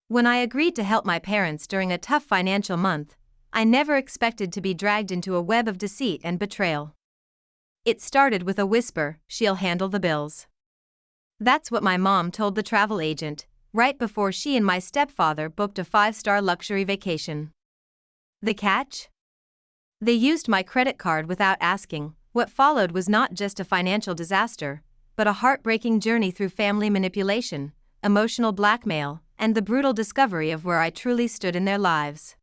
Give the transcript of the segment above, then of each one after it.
When I agreed to help my parents during a tough financial month, I never expected to be dragged into a web of deceit and betrayal. It started with a whisper, "She'll handle the bills." That's what my mom told the travel agent, right before she and my stepfather booked a 5-star luxury vacation. The catch? They used my credit card without asking. What followed was not just a financial disaster, but a heartbreaking journey through family manipulation, emotional blackmail, and the brutal discovery of where I truly stood in their lives.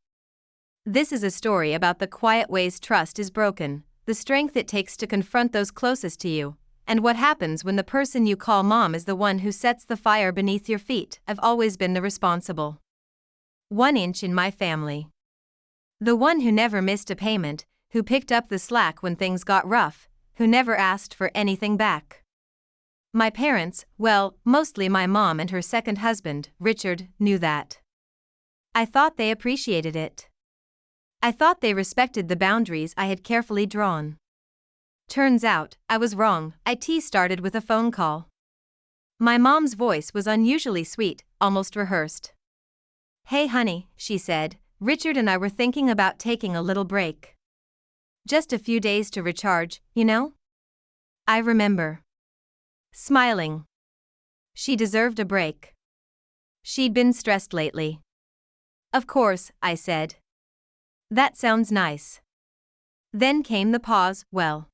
This is a story about the quiet ways trust is broken, the strength it takes to confront those closest to you, and what happens when the person you call mom is the one who sets the fire beneath your feet. I've always been the responsible 1 inch in my family. The one who never missed a payment, who picked up the slack when things got rough, who never asked for anything back. My parents, well, mostly my mom and her second husband, Richard, knew that. I thought they appreciated it. I thought they respected the boundaries I had carefully drawn. Turns out, I was wrong. It started with a phone call. My mom's voice was unusually sweet, almost rehearsed. "Hey honey," she said, "Richard and I were thinking about taking a little break. Just a few days to recharge, you know?" I remember. Smiling. She deserved a break. She'd been stressed lately. "Of course," I said. "That sounds nice." Then came the pause. "Well,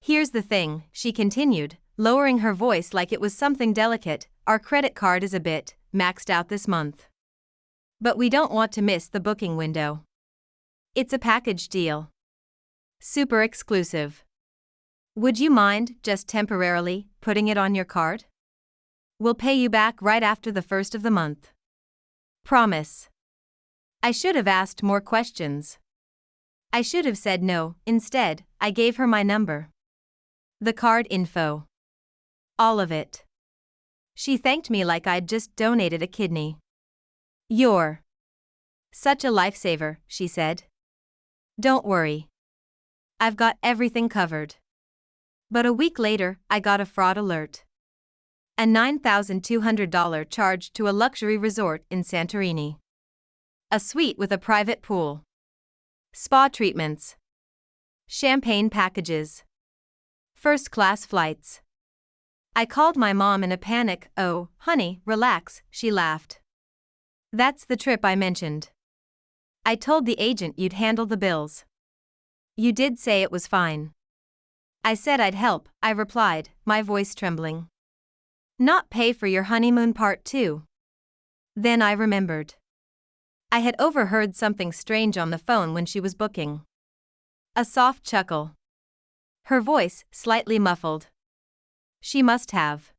here's the thing," she continued, lowering her voice like it was something delicate. "Our credit card is a bit maxed out this month. But we don't want to miss the booking window. It's a package deal. Super exclusive. Would you mind, just temporarily, putting it on your card? We'll pay you back right after the first of the month. Promise." I should have asked more questions. I should have said no. Instead, I gave her my number. The card info. All of it. She thanked me like I'd just donated a kidney. "You're such a lifesaver," she said. "Don't worry. I've got everything covered." But a week later, I got a fraud alert. A $9,200 charge to a luxury resort in Santorini. A suite with a private pool. Spa treatments. Champagne packages. First-class flights. I called my mom in a panic. "Oh, honey, relax," she laughed. "That's the trip I mentioned. I told the agent you'd handle the bills. You did say it was fine." "I said I'd help," I replied, my voice trembling. "Not pay for your honeymoon part 2. Then I remembered. I had overheard something strange on the phone when she was booking. A soft chuckle. Her voice, slightly muffled. She must have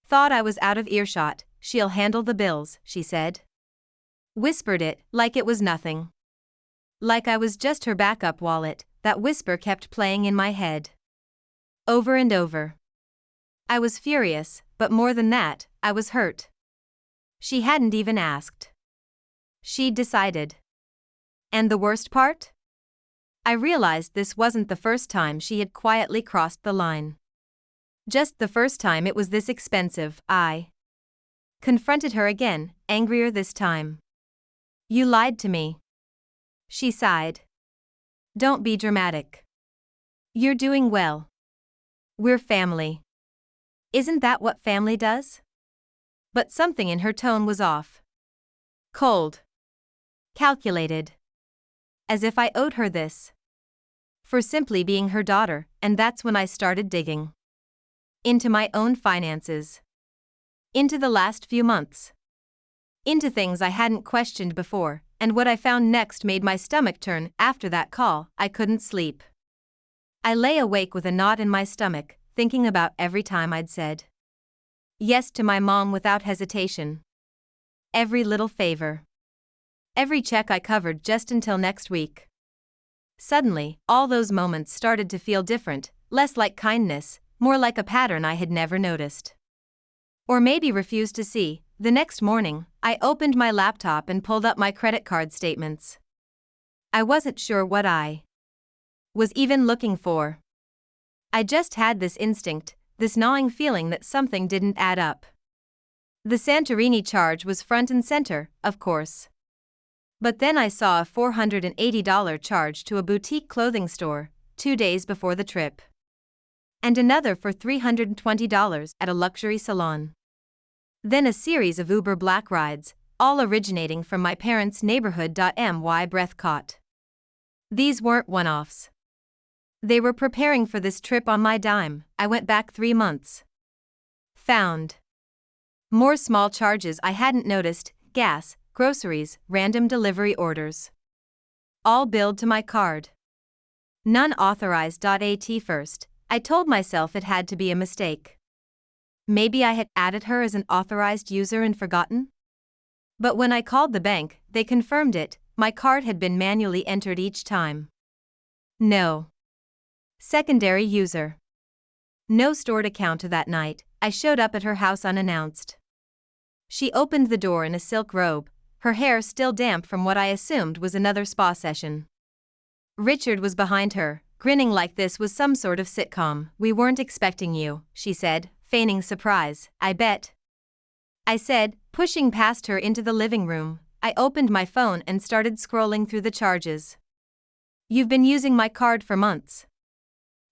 thought I was out of earshot. "She'll handle the bills," she said. Whispered it, like it was nothing. Like I was just her backup wallet. That whisper kept playing in my head. Over and over. I was furious, but more than that, I was hurt. She hadn't even asked. She'd decided. And the worst part? I realized this wasn't the first time she had quietly crossed the line. Just the first time it was this expensive. I confronted her again, angrier this time. "You lied to me." She sighed. "Don't be dramatic. You're doing well. We're family. Isn't that what family does?" But something in her tone was off. Cold. Calculated. As if I owed her this. For simply being her daughter. And that's when I started digging. Into my own finances. Into the last few months. Into things I hadn't questioned before, and what I found next made my stomach turn. After that call, I couldn't sleep. I lay awake with a knot in my stomach, thinking about every time I'd said yes to my mom without hesitation. Every little favor. Every check I covered just until next week. Suddenly, all those moments started to feel different, less like kindness, more like a pattern I had never noticed. Or maybe refused to see. The next morning, I opened my laptop and pulled up my credit card statements. I wasn't sure what I was even looking for. I just had this instinct, this gnawing feeling that something didn't add up. The Santorini charge was front and center, of course. But then I saw a $480 charge to a boutique clothing store 2 days before the trip. And another for $320 at a luxury salon. Then a series of Uber Black rides, all originating from my parents' neighborhood. My breath caught. These weren't one-offs. They were preparing for this trip on my dime. I went back 3 months. Found more small charges I hadn't noticed: gas, groceries, random delivery orders. All billed to my card. None authorized. At first, I told myself it had to be a mistake. Maybe I had added her as an authorized user and forgotten? But when I called the bank, they confirmed it. My card had been manually entered each time. No secondary user. No stored account. That night, I showed up at her house unannounced. She opened the door in a silk robe, her hair still damp from what I assumed was another spa session. Richard was behind her, grinning like this was some sort of sitcom. "We weren't expecting you," she said, feigning surprise. "I bet," I said, pushing past her into the living room. I opened my phone and started scrolling through the charges. "You've been using my card for months."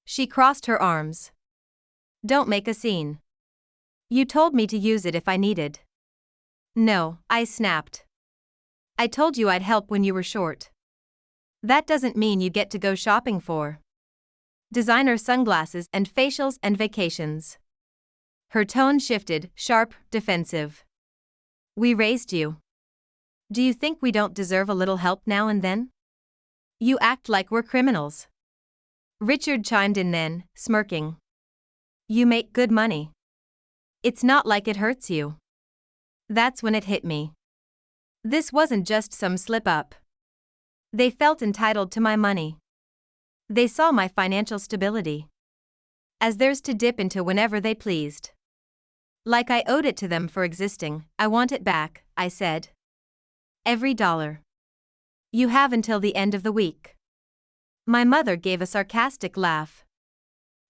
She crossed her arms. "Don't make a scene. You told me to use it if I needed." "No," I snapped. "I told you I'd help when you were short. That doesn't mean you get to go shopping for designer sunglasses and facials and vacations." Her tone shifted, sharp, defensive. "We raised you. Do you think we don't deserve a little help now and then? You act like we're criminals." Richard chimed in then, smirking. "You make good money. It's not like it hurts you." That's when it hit me. This wasn't just some slip-up. They felt entitled to my money. They saw my financial stability as theirs to dip into whenever they pleased. Like I owed it to them for existing. "I want it back," I said. "Every dollar. You have until the end of the week." My mother gave a sarcastic laugh.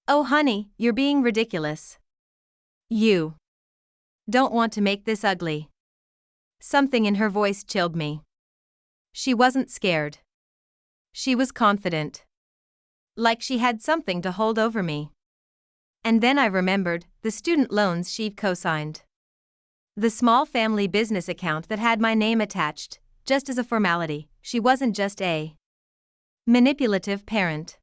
"Oh honey, you're being ridiculous. You don't want to make this ugly." Something in her voice chilled me. She wasn't scared. She was confident. Like she had something to hold over me. And then I remembered the student loans she'd co-signed. The small family business account that had my name attached, just as a formality. She wasn't just a manipulative parent.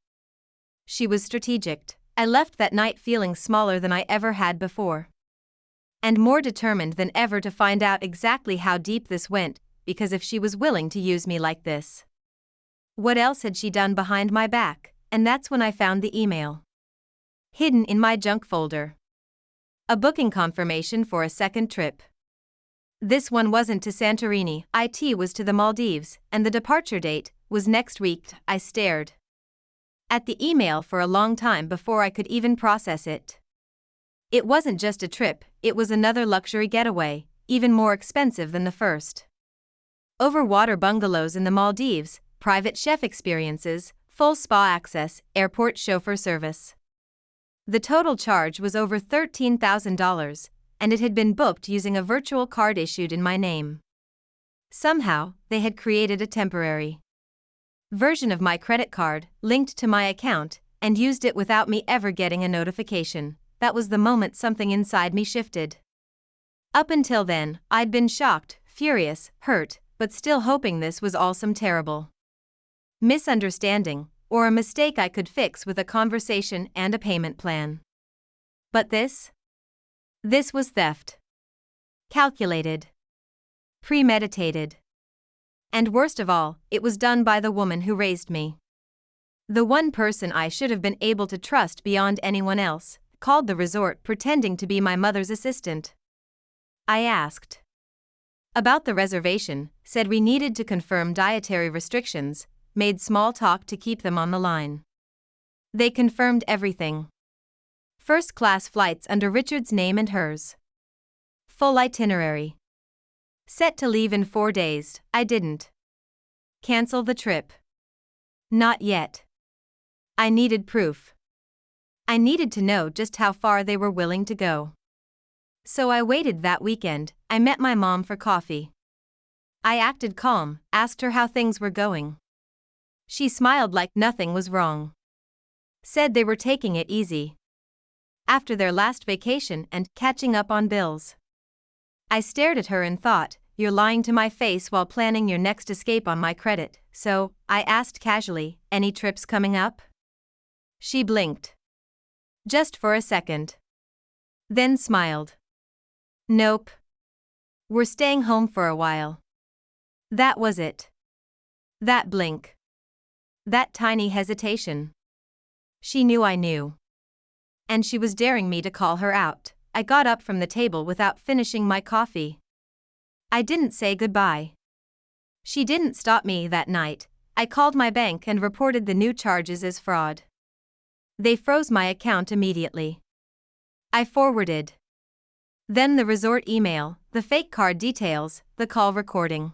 She was strategic. I left that night feeling smaller than I ever had before. And more determined than ever to find out exactly how deep this went, because if she was willing to use me like this, what else had she done behind my back? And that's when I found the email. Hidden in my junk folder. A booking confirmation for a second trip. This one wasn't to Santorini, it was to the Maldives, and the departure date was next week. I stared at the email for a long time before I could even process it. It wasn't just a trip, it was another luxury getaway, even more expensive than the first. Overwater bungalows in the Maldives, private chef experiences, full spa access, airport chauffeur service. The total charge was over $13,000, and it had been booked using a virtual card issued in my name. Somehow, they had created a temporary version of my credit card, linked to my account, and used it without me ever getting a notification. That was the moment something inside me shifted. Up until then, I'd been shocked, furious, hurt, but still hoping this was all some terrible misunderstanding, or a mistake I could fix with a conversation and a payment plan. But this was theft. Calculated. Premeditated. And worst of all, it was done by the woman who raised me. The one person I should have been able to trust beyond anyone else, called the resort pretending to be my mother's assistant. I asked about the reservation, said we needed to confirm dietary restrictions, made small talk to keep them on the line. They confirmed everything. First-class flights under Richard's name and hers. Full itinerary. Set to leave in 4 days, I didn't cancel the trip. Not yet. I needed proof. I needed to know just how far they were willing to go. So I waited that weekend. I met my mom for coffee. I acted calm, asked her how things were going. She smiled like nothing was wrong. Said they were taking it easy after their last vacation and catching up on bills. I stared at her and thought, you're lying to my face while planning your next escape on my credit. So, I asked casually, any trips coming up? She blinked. Just for a second. Then smiled. Nope. We're staying home for a while. That was it. That blink. That tiny hesitation. She knew I knew. And she was daring me to call her out. I got up from the table without finishing my coffee. I didn't say goodbye. She didn't stop me that night. I called my bank and reported the new charges as fraud. They froze my account immediately. I forwarded. Then the resort email, the fake card details, the call recording.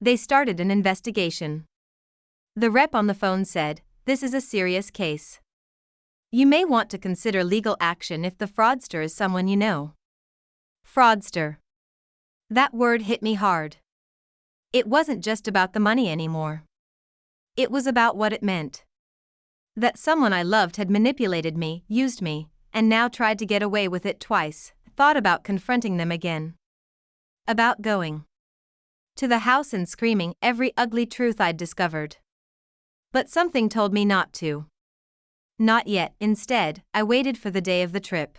They started an investigation. The rep on the phone said, this is a serious case. You may want to consider legal action if the fraudster is someone you know. Fraudster. That word hit me hard. It wasn't just about the money anymore. It was about what it meant. That someone I loved had manipulated me, used me, and now tried to get away with it twice. Thought about confronting them again. About going to the house and screaming every ugly truth I'd discovered. But something told me not to. Not yet. Instead, I waited for the day of the trip.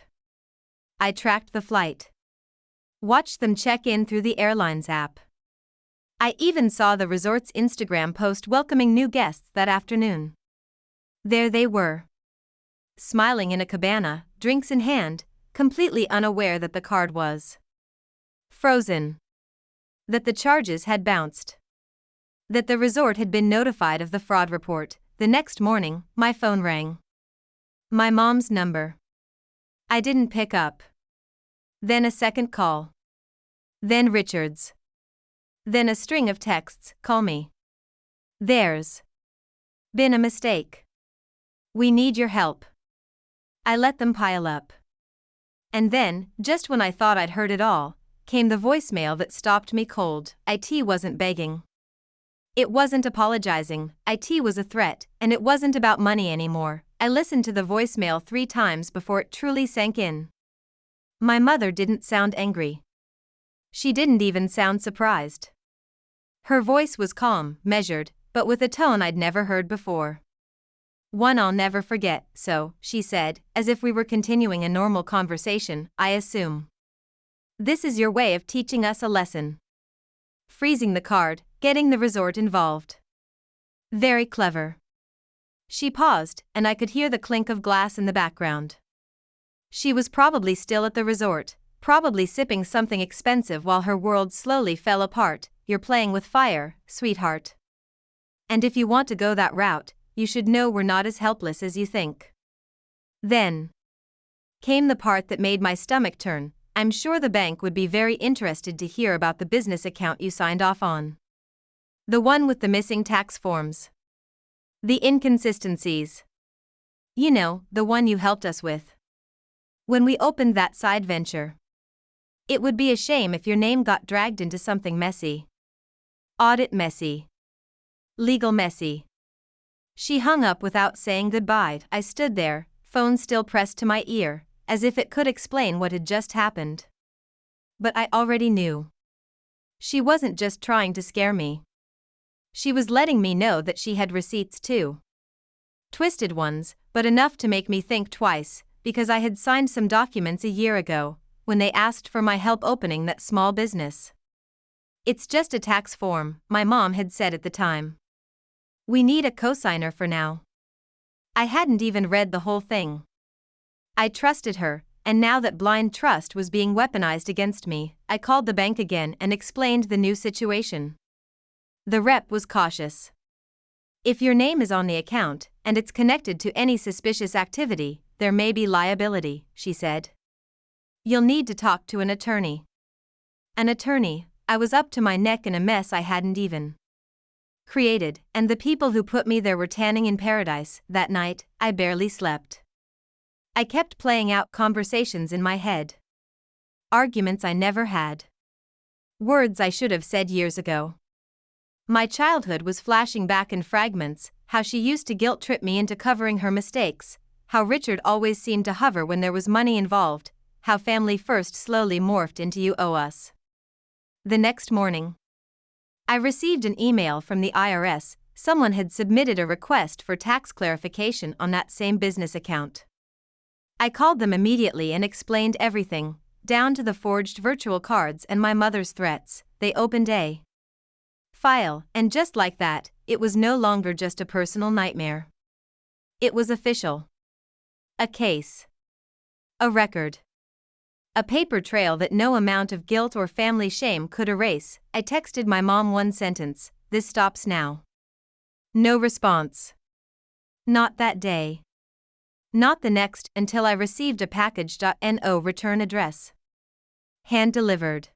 I tracked the flight. Watched them check in through the airline's app. I even saw the resort's Instagram post welcoming new guests that afternoon. There they were. Smiling in a cabana, drinks in hand, completely unaware that the card was frozen. That the charges had bounced. That the resort had been notified of the fraud report. The next morning, my phone rang. My mom's number. I didn't pick up. Then a second call. Then Richard's. Then a string of texts, call me. There's been a mistake. We need your help. I let them pile up. And then, just when I thought I'd heard it all, came the voicemail that stopped me cold. IT wasn't begging. It wasn't apologizing. IT was a threat, and it wasn't about money anymore. I listened to the voicemail 3 times before it truly sank in. My mother didn't sound angry. She didn't even sound surprised. Her voice was calm, measured, but with a tone I'd never heard before. One I'll never forget, so, she said, as if we were continuing a normal conversation, I assume. This is your way of teaching us a lesson. Freezing the card, getting the resort involved. Very clever. She paused, and I could hear the clink of glass in the background. She was probably still at the resort, probably sipping something expensive while her world slowly fell apart. You're playing with fire, sweetheart. And if you want to go that route, you should know we're not as helpless as you think. Then came the part that made my stomach turn. I'm sure the bank would be very interested to hear about the business account you signed off on. The one with the missing tax forms. The inconsistencies. You know, the one you helped us with when we opened that side venture. It would be a shame if your name got dragged into something messy. Audit messy. Legal messy. She hung up without saying goodbye. I stood there, phone still pressed to my ear, as if it could explain what had just happened. But I already knew. She wasn't just trying to scare me. She was letting me know that she had receipts too. Twisted ones, but enough to make me think twice, because I had signed some documents a year ago, when they asked for my help opening that small business. It's just a tax form, my mom had said at the time. We need a cosigner for now. I hadn't even read the whole thing. I trusted her, and now that blind trust was being weaponized against me, I called the bank again and explained the new situation. The rep was cautious. If your name is on the account, and it's connected to any suspicious activity, there may be liability, she said. You'll need to talk to an attorney. An attorney. I was up to my neck in a mess I hadn't even created, and the people who put me there were tanning in paradise. That night, I barely slept. I kept playing out conversations in my head. Arguments I never had. Words I should have said years ago. My childhood was flashing back in fragments, how she used to guilt-trip me into covering her mistakes, how Richard always seemed to hover when there was money involved, how family first slowly morphed into you owe us. The next morning, I received an email from the IRS. Someone had submitted a request for tax clarification on that same business account. I called them immediately and explained everything, down to the forged virtual cards and my mother's threats. They opened a file, and just like that, it was no longer just a personal nightmare. It was official. A case. A record. A paper trail that no amount of guilt or family shame could erase. I texted my mom one sentence: "This stops now." No response. Not that day. Not the next, until I received a package.no return address. Hand-delivered.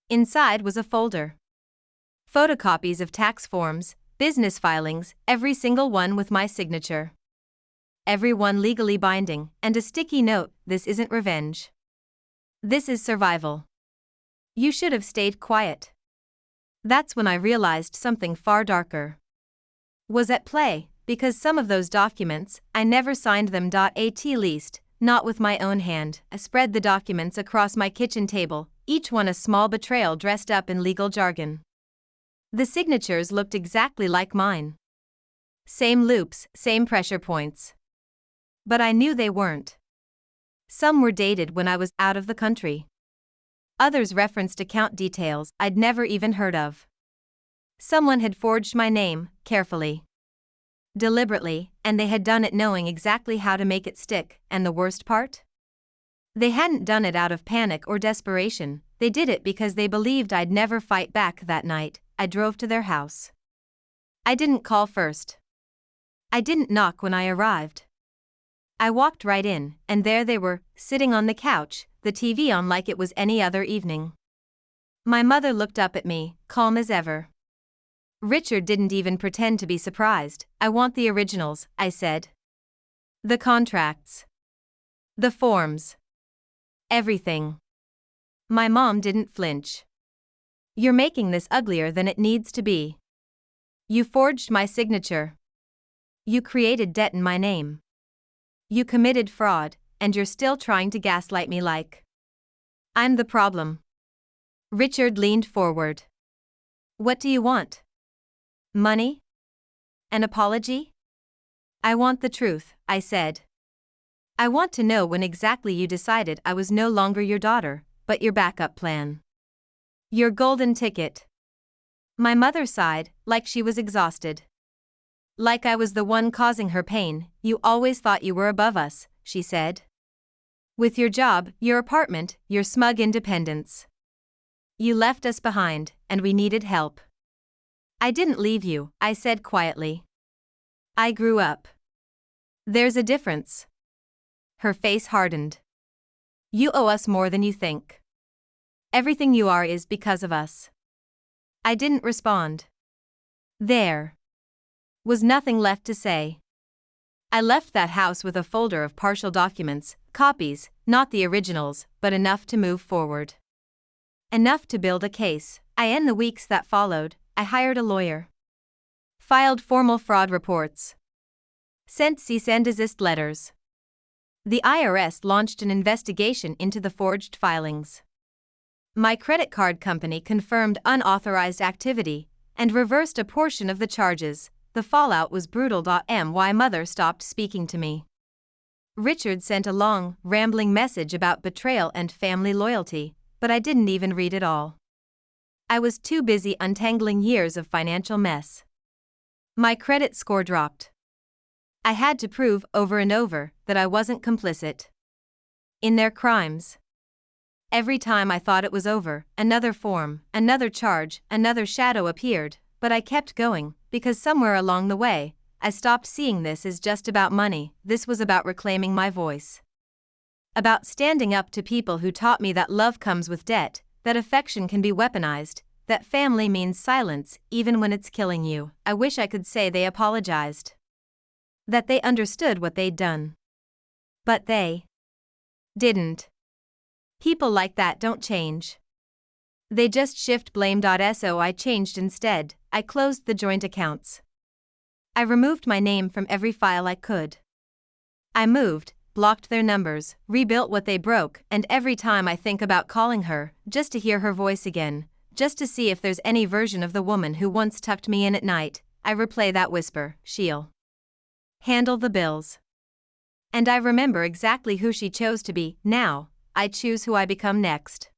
Inside was a folder. Photocopies of tax forms, business filings, every single one with my signature. Every one legally binding, and a sticky note: "This isn't revenge. This is survival. You should have stayed quiet." That's when I realized something far darker was at play, because some of those documents, I never signed them. At least, not with my own hand. I spread the documents across my kitchen table, each one a small betrayal dressed up in legal jargon. The signatures looked exactly like mine. Same loops, same pressure points. But I knew they weren't. Some were dated when I was out of the country. Others referenced account details I'd never even heard of. Someone had forged my name, carefully, deliberately, and they had done it knowing exactly how to make it stick. And the worst part? They hadn't done it out of panic or desperation. They did it because they believed I'd never fight back. That night, I drove to their house. I didn't call first. I didn't knock when I arrived. I walked right in, and there they were, sitting on the couch, the TV on like it was any other evening. My mother looked up at me, calm as ever. Richard didn't even pretend to be surprised. "I want the originals," I said. "The contracts. The forms. Everything." My mom didn't flinch. "You're making this uglier than it needs to be. You forged my signature. You created debt in my name. You committed fraud, and you're still trying to gaslight me like I'm the problem." Richard leaned forward. "What do you want? Money? An apology?" "I want the truth," I said. "I want to know when exactly you decided I was no longer your daughter, but your backup plan. Your golden ticket." My mother sighed, like she was exhausted. "Like I was the one causing her pain. You always thought you were above us," she said. "With your job, your apartment, your smug independence. You left us behind, and we needed help." "I didn't leave you," I said quietly. "I grew up." "There's a difference." Her face hardened. "You owe us more than you think. Everything you are is because of us." I didn't respond. There was nothing left to say. I left that house with a folder of partial documents, copies, not the originals, but enough to move forward. Enough to build a case. In the weeks that followed, I hired a lawyer. Filed formal fraud reports. Sent cease and desist letters. The IRS launched an investigation into the forged filings. My credit card company confirmed unauthorized activity and reversed a portion of the charges. The fallout was brutal. My mother stopped speaking to me. Richard sent a long, rambling message about betrayal and family loyalty, but I didn't even read it all. I was too busy untangling years of financial mess. My credit score dropped. I had to prove over and over that I wasn't complicit in their crimes. Every time I thought it was over, another form, another charge, another shadow appeared, but I kept going, because somewhere along the way, I stopped seeing this as just about money. This was about reclaiming my voice. About standing up to people who taught me that love comes with debt, that affection can be weaponized, that family means silence even when it's killing you. I wish I could say they apologized. That they understood what they'd done. But they didn't. People like that don't change. They just shift blame. So I changed instead. I closed the joint accounts. I removed my name from every file I could. I moved, blocked their numbers, rebuilt what they broke, and every time I think about calling her, just to hear her voice again, just to see if there's any version of the woman who once tucked me in at night, I replay that whisper, she'll handle the bills. And I remember exactly who she chose to be. Now, I choose who I become next.